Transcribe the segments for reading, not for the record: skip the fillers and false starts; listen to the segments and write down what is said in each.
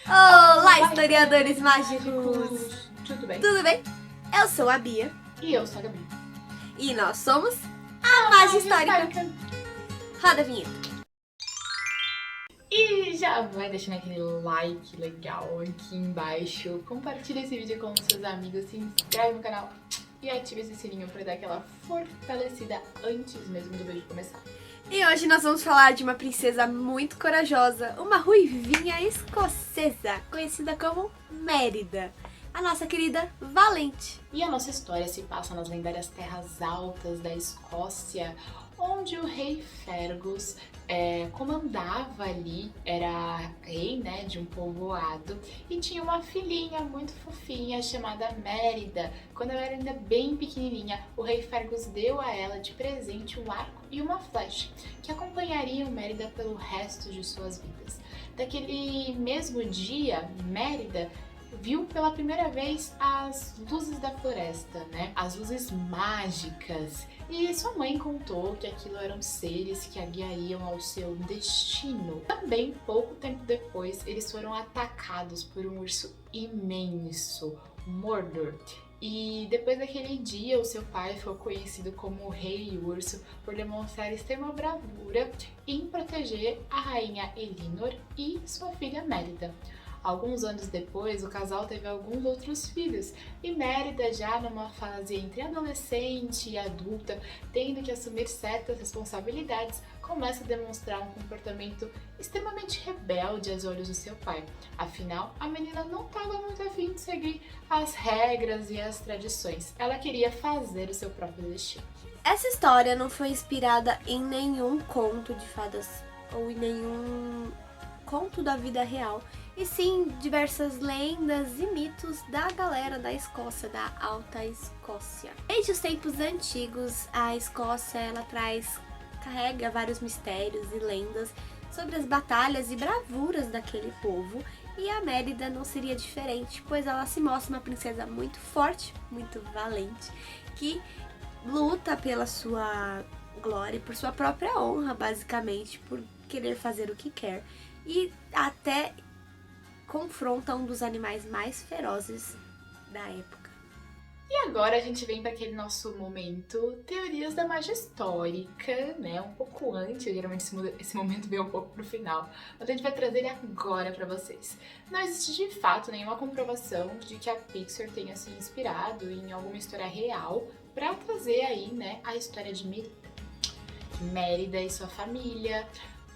Olá, Olá, historiadores mágicos! Tudo bem? Tudo bem? Eu sou a Bia E eu sou a Gabi. e nós somos a Magia Histórica. Roda a vinheta. E já vai deixando aquele like legal aqui embaixo. Compartilha esse vídeo com seus amigos, se inscreve no canal e ativa esse sininho para dar aquela fortalecida antes mesmo do vídeo começar. E hoje nós vamos falar de uma princesa muito corajosa, uma ruivinha escocesa, conhecida como Mérida, a nossa querida Valente. E a nossa história se passa nas lendárias terras altas da Escócia, onde o rei Fergus comandava ali, era rei, né, de um povoado, e tinha uma filhinha muito fofinha chamada Mérida. Quando ela era ainda bem pequenininha, o rei Fergus deu a ela de presente um arco e uma flecha, que acompanhariam Mérida pelo resto de suas vidas. Daquele mesmo dia, Mérida viu pela primeira vez as luzes da floresta, né? As luzes mágicas. E sua mãe contou que aquilo eram seres que a guiariam ao seu destino. Também, pouco tempo depois, eles foram atacados por um urso imenso, Mordor. E depois daquele dia, o seu pai foi conhecido como o Rei Urso por demonstrar extrema bravura em proteger a rainha Elinor e sua filha Mérida. Alguns anos depois, o casal teve alguns outros filhos, e Mérida, já numa fase entre adolescente e adulta, tendo que assumir certas responsabilidades, começa a demonstrar um comportamento extremamente rebelde aos olhos do seu pai. Afinal, a menina não estava muito afim de seguir as regras e as tradições. Ela queria fazer o seu próprio destino. Essa história não foi inspirada em nenhum conto de fadas ou em nenhum conto da vida real, e sim diversas lendas e mitos da galera da Escócia, da Alta Escócia. Desde os tempos antigos, a Escócia carrega vários mistérios e lendas sobre as batalhas e bravuras daquele povo, e a Mérida não seria diferente, pois ela se mostra uma princesa muito forte, muito valente, que luta pela sua glória e por sua própria honra, basicamente, por querer fazer o que quer, e até confronta um dos animais mais ferozes da época. E agora a gente vem para aquele nosso momento teorias da magia histórica, né? Um pouco antes, geralmente esse momento vem um pouco pro final, mas a gente vai trazer ele agora para vocês. Não existe de fato nenhuma comprovação de que a Pixar tenha se inspirado em alguma história real para trazer aí, né, a história de Mérida e sua família.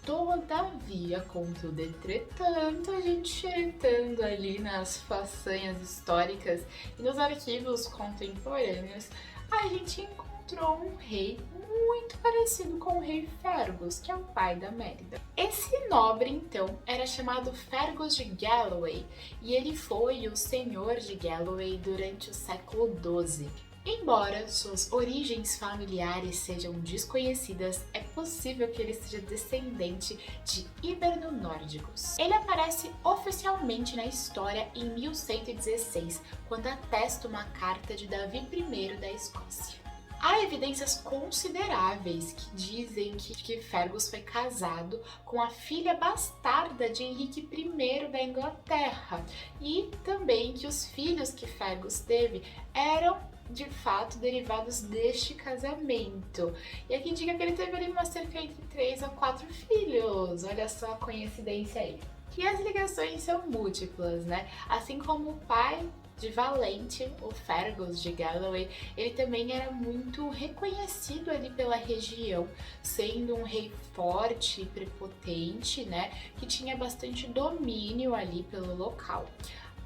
Todavia, contudo, entretanto, a gente chegando ali nas façanhas históricas e nos arquivos contemporâneos, a gente encontrou um rei muito parecido com o rei Fergus, que é o pai da Mérida. Esse nobre, então, era chamado Fergus de Galloway, e ele foi o senhor de Galloway durante o século XII. Embora suas origens familiares sejam desconhecidas, é possível que ele seja descendente de hiberno-nórdicos. Ele aparece oficialmente na história em 1116, quando atesta uma carta de Davi I da Escócia. Há evidências consideráveis que dizem que Fergus foi casado com a filha bastarda de Henrique I da Inglaterra, e também que os filhos que Fergus teve eram de fato derivados deste casamento. E aqui indica que ele teve ali uma cerca entre 3 a 4 filhos. Olha só a coincidência aí. E as ligações são múltiplas, né? Assim como o pai de Valente, o Fergus de Galloway, ele também era muito reconhecido ali pela região, sendo um rei forte e prepotente, né? Que tinha bastante domínio ali pelo local.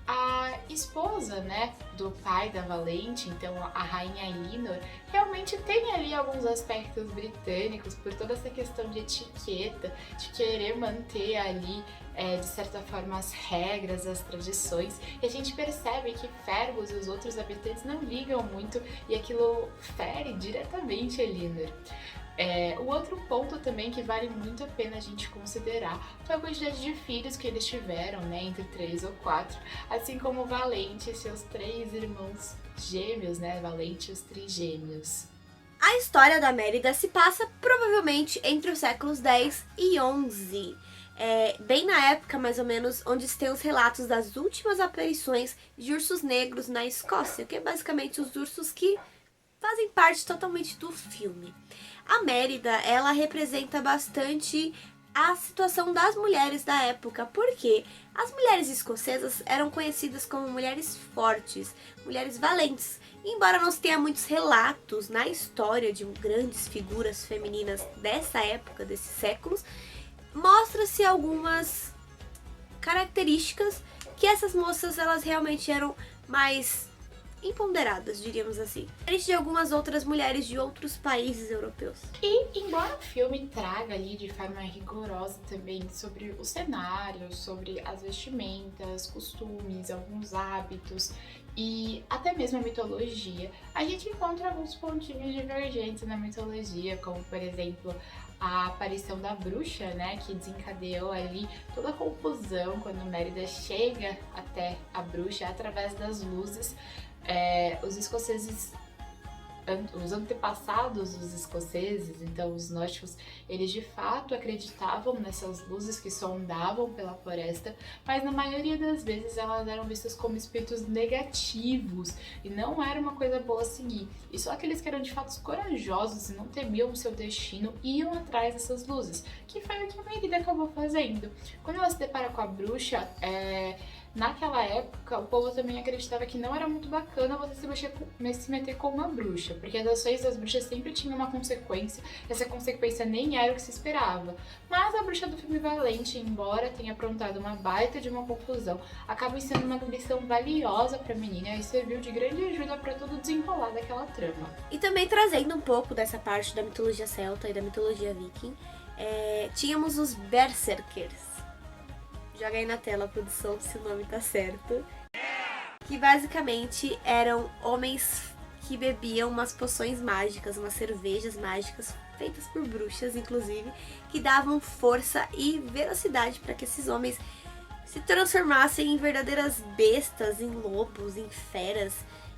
A esposa, né, do pai da Valente, então a rainha Elinor, realmente tem ali alguns aspectos britânicos por toda essa questão de etiqueta, de querer manter ali, de certa forma, as regras, as tradições. E a gente percebe que Fergus e os outros habitantes não ligam muito e aquilo fere diretamente Elinor. O outro ponto também que vale muito a pena a gente considerar foi a quantidade de filhos que eles tiveram, né, entre 3 ou 4, assim como Valente e seus 3 irmãos gêmeos, né, Valente e os trigêmeos. A história da Mérida se passa provavelmente entre os séculos 10 e 11. bem na época, mais ou menos, onde se tem os relatos das últimas aparições de ursos negros na Escócia, que é basicamente os ursos que fazem parte totalmente do filme. A Mérida, ela representa bastante a situação das mulheres da época, porque as mulheres escocesas eram conhecidas como mulheres fortes, mulheres valentes. Embora não se tenha muitos relatos na história de grandes figuras femininas dessa época, desses séculos, mostra-se algumas características que essas moças elas realmente eram mais imponderadas, diríamos assim, diferente de algumas outras mulheres de outros países europeus. E embora o filme traga ali de forma rigorosa também sobre o cenário, sobre as vestimentas, costumes, alguns hábitos e até mesmo a mitologia, a gente encontra alguns pontinhos divergentes na mitologia, como por exemplo a aparição da bruxa, né, que desencadeou ali toda a confusão quando Mérida chega até a bruxa através das luzes. Os escoceses, os antepassados dos escoceses, então os nórdicos, eles de fato acreditavam nessas luzes que sondavam pela floresta, mas na maioria das vezes elas eram vistas como espíritos negativos e não era uma coisa boa a seguir. E só aqueles que eram de fato corajosos e não temiam o seu destino iam atrás dessas luzes, que foi o que a Mérida acabou fazendo. Quando ela se depara com a bruxa, naquela época, o povo também acreditava que não era muito bacana você se meter com uma bruxa, porque as ações das bruxas sempre tinham uma consequência, essa consequência nem era o que se esperava. Mas a bruxa do filme Valente, embora tenha aprontado uma baita de uma confusão, acaba sendo uma lição valiosa pra menina e serviu de grande ajuda para todo o desenrolar daquela trama. E também trazendo um pouco dessa parte da mitologia celta e da mitologia viking, tínhamos os Berserkers. Joga aí na tela, produção, se o nome tá certo. Que basicamente eram homens que bebiam umas poções mágicas, umas cervejas mágicas, feitas por bruxas, inclusive, que davam força e velocidade para que esses homens se transformassem em verdadeiras bestas, em lobos, em feras,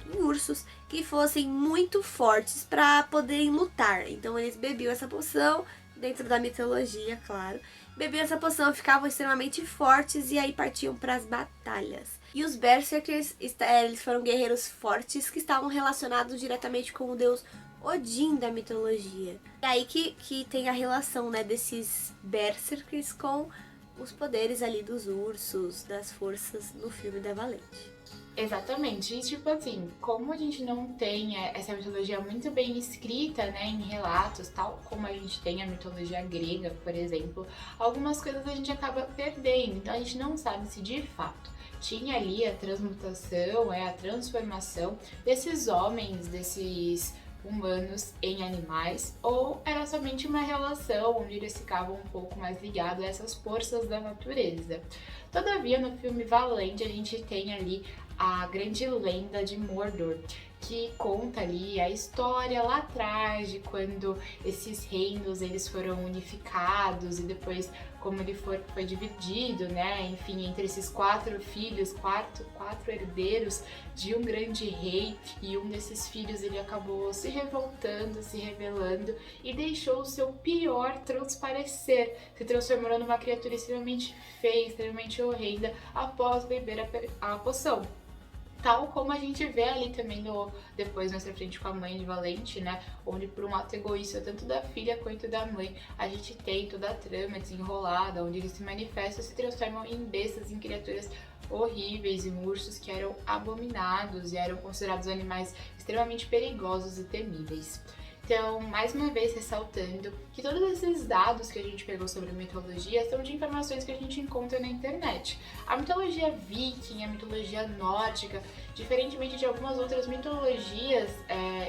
em ursos, que fossem muito fortes para poderem lutar. Então eles bebiam essa poção, dentro da mitologia, claro. Bebiam essa poção, ficavam extremamente fortes e aí partiam para as batalhas. E os Berserkers, eles foram guerreiros fortes que estavam relacionados diretamente com o deus Odin da mitologia. E aí que tem a relação, né, desses Berserkers com os poderes ali dos ursos, das forças no filme da Valente. Exatamente, e tipo assim, como a gente não tem essa mitologia muito bem escrita, né, em relatos, tal como a gente tem a mitologia grega, por exemplo, algumas coisas a gente acaba perdendo, então a gente não sabe se de fato tinha ali a transmutação, a transformação desses homens, desses humanos em animais, ou era somente uma relação onde eles ficavam um pouco mais ligados a essas forças da natureza. Todavia, no filme Valente, a gente tem ali a grande lenda de Mordor, que conta ali a história lá atrás de quando esses reinos eles foram unificados e depois como ele foi dividido, né, enfim, entre esses 4 filhos, quatro herdeiros de um grande rei, e um desses filhos ele acabou se revoltando, se rebelando e deixou o seu pior transparecer, se transformando numa criatura extremamente feia, extremamente horrenda após beber a poção. Tal como a gente vê ali também depois mais pra frente com a mãe de Valente, né? Onde por um ato egoísta, tanto da filha quanto da mãe, a gente tem toda a trama desenrolada, onde eles se manifestam e se transformam em bestas, em criaturas horríveis, em ursos que eram abominados e eram considerados animais extremamente perigosos e temíveis. Então, mais uma vez ressaltando que todos esses dados que a gente pegou sobre a mitologia são de informações que a gente encontra na internet. A mitologia viking, a mitologia nórdica, diferentemente de algumas outras mitologias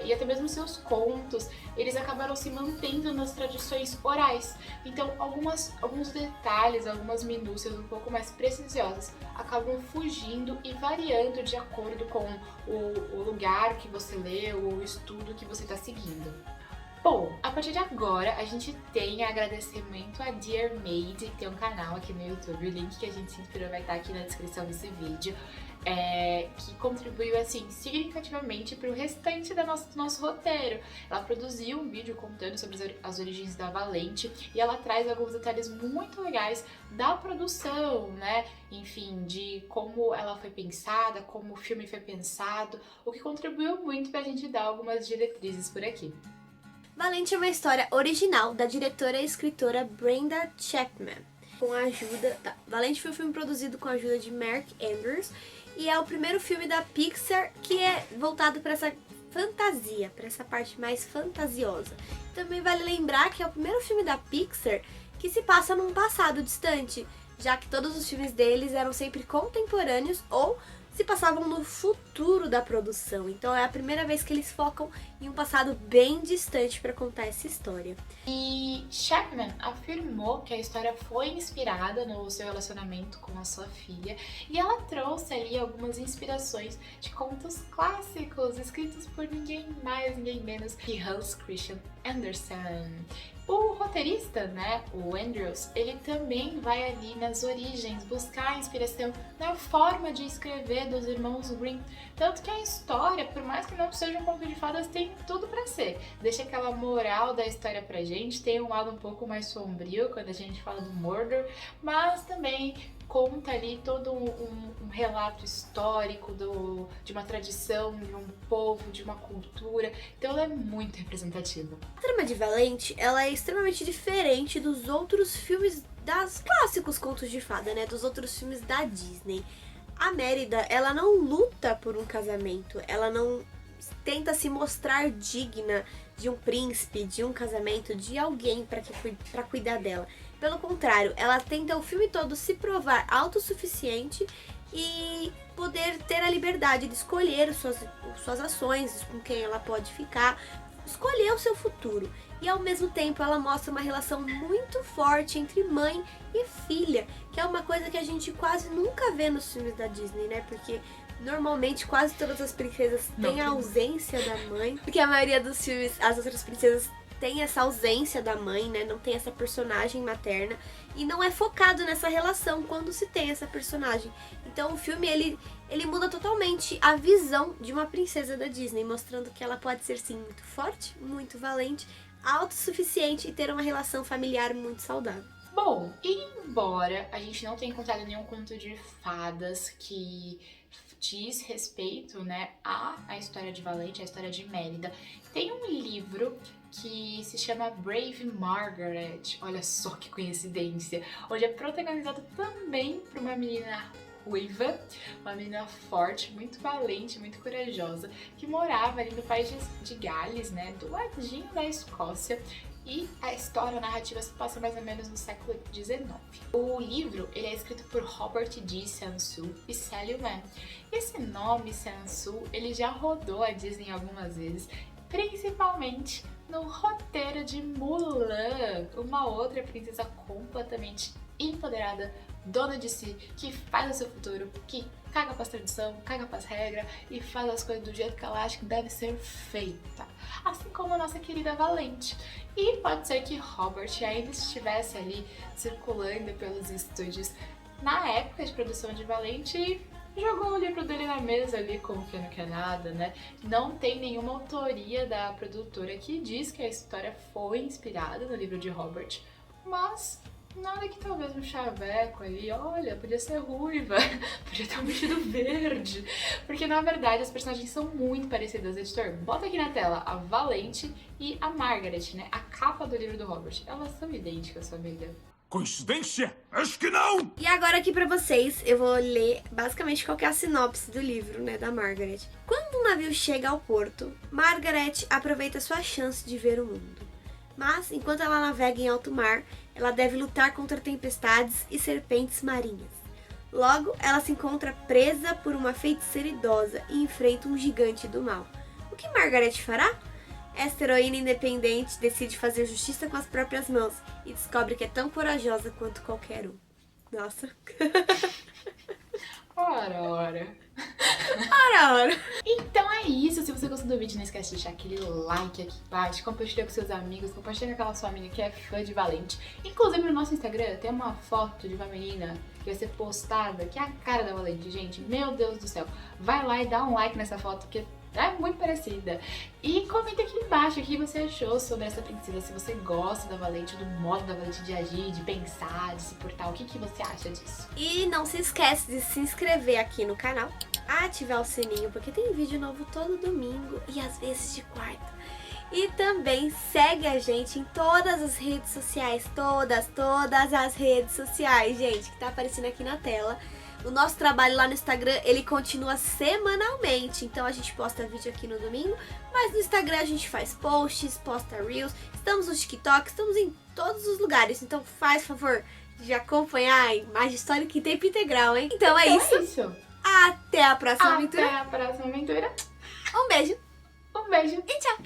e até mesmo seus contos, eles acabaram se mantendo nas tradições orais. Então, alguns detalhes, algumas minúcias um pouco mais preciosas acabam fugindo e variando de acordo com o lugar que você lê, o estudo que você está seguindo. Bom, a partir de agora a gente tem agradecimento a Dear Maid, tem um canal aqui no YouTube, o link que a gente se inspirou vai estar aqui na descrição desse vídeo, que contribuiu assim significativamente para o restante do nosso roteiro. Ela produziu um vídeo contando sobre as origens da Valente e ela traz alguns detalhes muito legais da produção, né? Enfim, de como ela foi pensada, como o filme foi pensado, o que contribuiu muito para a gente dar algumas diretrizes por aqui. Valente é uma história original da diretora e escritora Brenda Chapman. Valente foi um filme produzido com a ajuda de Mark Andrews e é o primeiro filme da Pixar que é voltado para essa fantasia, para essa parte mais fantasiosa. Também vale lembrar que é o primeiro filme da Pixar que se passa num passado distante, já que todos os filmes deles eram sempre contemporâneos ou se passavam no futuro da produção. Então é a primeira vez que eles focam em um passado bem distante para contar essa história. E Chapman afirmou que a história foi inspirada no seu relacionamento com a sua filha e ela trouxe ali algumas inspirações de contos clássicos escritos por ninguém mais, ninguém menos que Hans Christian Andersen. O roteirista, né, o Andrews, ele também vai ali nas origens buscar inspiração na forma de escrever dos irmãos Grimm. Tanto que a história, por mais que não seja um conto de fadas, tem tudo pra ser. Deixa aquela moral da história pra gente, tem um lado um pouco mais sombrio quando a gente fala do Mordor, mas também conta ali todo um relato histórico de uma tradição, de um povo, de uma cultura. Então ela é muito representativa. A trama de Valente, ela é extremamente diferente dos outros filmes das clássicos contos de fada, né? Dos outros filmes da Disney. A Mérida, ela não luta por um casamento, ela não tenta se mostrar digna de um príncipe, de um casamento, de alguém para cuidar dela. Pelo contrário, ela tenta o filme todo se provar autossuficiente e poder ter a liberdade de escolher suas ações, com quem ela pode ficar, escolher o seu futuro. E ao mesmo tempo ela mostra uma relação muito forte entre mãe e filha, que é uma coisa que a gente quase nunca vê nos filmes da Disney, né? Porque normalmente quase todas as princesas têm a ausência da mãe, porque a maioria dos filmes, as outras princesas tem essa ausência da mãe, né? Não tem essa personagem materna e não é focado nessa relação quando se tem essa personagem. Então o filme ele muda totalmente a visão de uma princesa da Disney, mostrando que ela pode ser sim muito forte, muito valente, autossuficiente e ter uma relação familiar muito saudável. Bom, embora a gente não tenha encontrado nenhum conto de fadas que diz respeito, né, à história de Valente, à história de Mérida, tem um livro que se chama Brave Margaret, olha só que coincidência, onde é protagonizado também por uma menina ruiva, uma menina forte, muito valente, muito corajosa, que morava ali no país de Gales, né, do ladinho da Escócia. E a história, a narrativa se passa mais ou menos no século XIX. O livro ele é escrito por Robert D. Sansu e Sally Mann. Esse nome, Sansu, ele já rodou a Disney algumas vezes, principalmente no roteiro de Mulan, uma outra princesa completamente empoderada, dona de si, que faz o seu futuro, que caga pras tradição, caga pras regras e faz as coisas do jeito que ela acha que deve ser feita. Assim como a nossa querida Valente. E pode ser que Robert ainda estivesse ali circulando pelos estúdios na época de produção de Valente e jogou o livro dele na mesa ali como que não quer nada, né? Não tem nenhuma autoria da produtora que diz que a história foi inspirada no livro de Robert, mas nada que talvez um chaveco ali, olha, podia ser ruiva, podia ter um vestido verde, porque na verdade as personagens são muito parecidas. Editor, bota aqui na tela a Valente e a Margaret, né? A capa do livro do Robert, elas são idênticas, família. Coincidência? Acho que não! E agora aqui pra vocês, eu vou ler basicamente qual que é a sinopse do livro, né, da Margaret. Quando um navio chega ao porto, Margaret aproveita sua chance de ver o mundo. Mas, enquanto ela navega em alto mar, ela deve lutar contra tempestades e serpentes marinhas. Logo, ela se encontra presa por uma feiticeira idosa e enfrenta um gigante do mal. O que Margaret fará? Esta heroína independente decide fazer justiça com as próprias mãos e descobre que é tão corajosa quanto qualquer um. Nossa. Ora. Ora. Então é isso, se você gostou do vídeo, não esquece de deixar aquele like aqui embaixo, compartilha com seus amigos, compartilha com aquela sua amiga que é fã de Valente. Inclusive no nosso Instagram tem uma foto de uma menina que vai ser postada, que é a cara da Valente, gente. Meu Deus do céu. Vai lá e dá um like nessa foto, porque é muito parecida. E comenta aqui embaixo o que você achou sobre essa princesa, se você gosta da Valente, do modo da Valente de agir, de pensar, de se portar, o que você acha disso? E não se esquece de se inscrever aqui no canal, ativar o sininho, porque tem vídeo novo todo domingo e às vezes de quarta. E também segue a gente em todas as redes sociais, todas as redes sociais, gente, que tá aparecendo aqui na tela. O nosso trabalho lá no Instagram, ele continua semanalmente, então a gente posta vídeo aqui no domingo, mas no Instagram a gente faz posts, posta reels, estamos no TikTok, estamos em todos os lugares, então faz favor de acompanhar em Mais História que Tempo Integral, hein? Então é isso. Até a próxima aventura. Até a próxima aventura. Um beijo. Um beijo E tchau.